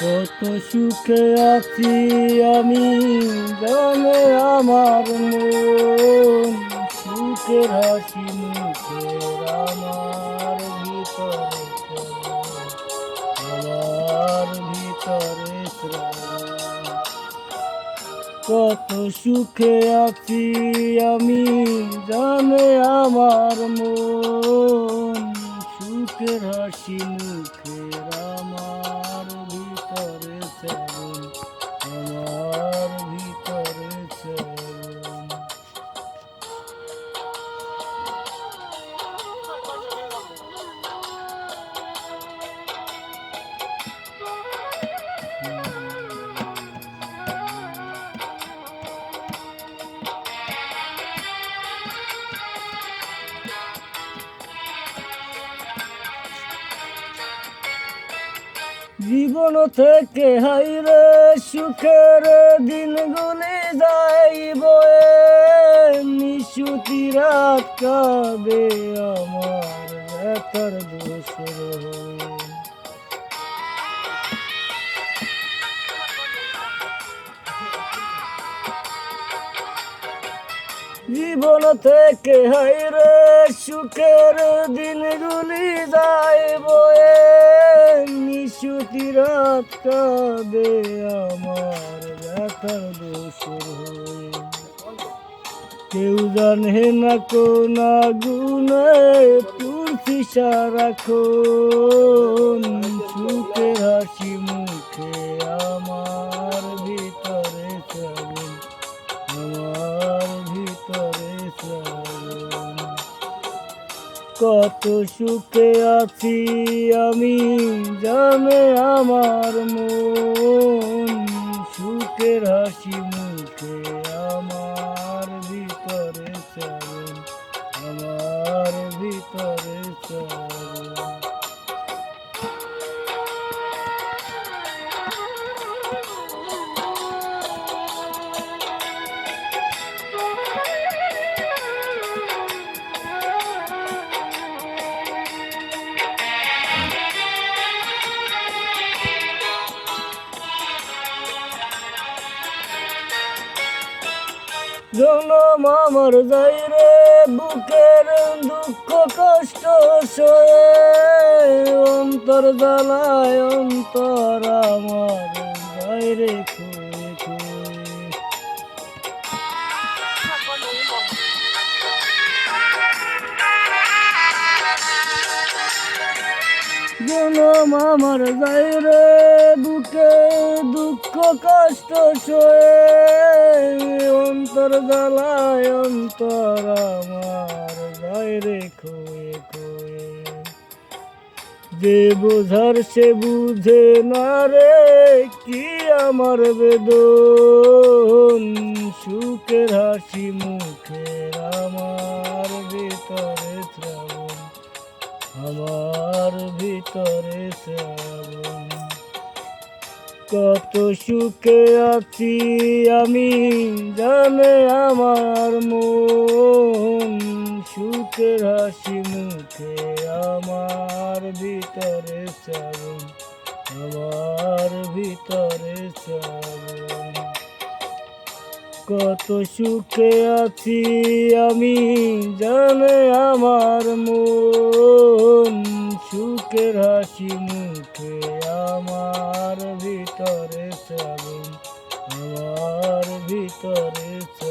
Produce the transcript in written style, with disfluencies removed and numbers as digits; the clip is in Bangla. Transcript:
কত সুখে আছি আমি জানে আমার মন, সুখের হাসি মুখের আমার ভিতরে আমার ভিতরে শ্রাবণ। কত সুখে আছি আমি জানে আমার মন, সুখের হাসি মুখের আমার ভিতরে শ্রাবণ আমার ভিতরে শ্রাবণ। জীবন থেকে হাইরে সুখের দিনগুলি যাইব, নিশুতি রাত কাঁদে আমার ব্যথার দোসর হয়ে। জীবন থেকে হাইরে সুখের দিনগুলি যাইব, নিশুতি রাত কাঁদে আমার ব্যথার দোসর হয়ে। কেউ জানে না কোন আগুনে তুলসী সারাক্ষণ, সুখের হাসি মুখে আমার ভিতরে শ্রাবণ আমার ভিতরে শ্রাবণ। কত সুখে আছি আমি জানে আমার মন, সুখের হাসি মুখে আমার ভিতরে শ্রাবণ আমার ভিতরে শ্রাবণ। জনম আমার যাই রে বুকের দুঃখ কষ্ট সয়ে, অন্তর জ্বালায় অন্তর আমার যাই রে খুয়ে খুয়ে। জনম আমার যাই রে বুকে দুঃখ কষ্ট সয়ে, অন্তর জ্বালায় অন্তর আমার যাই রে খুয়ে খুয়ে। যে বোঝার সে বুঝে না রে কি আমার বেদন, সুখের হাসি মুখের আমার ভিতরে শ্রাবণ আমার ভিতরে শ্রাবণ। কত সুখে আছি আমি জানে আমার মন, সুখের হাসি মুখে আমার ভিতরে শ্রাবণ আমার ভিতরে শ্রাবণ। কত সুখে আছি আমি জানে আমার মন, সুখের হাসি মুখে আমার ভিতরে শ্রাবণ আমার ভিতরে শ্রাবণ।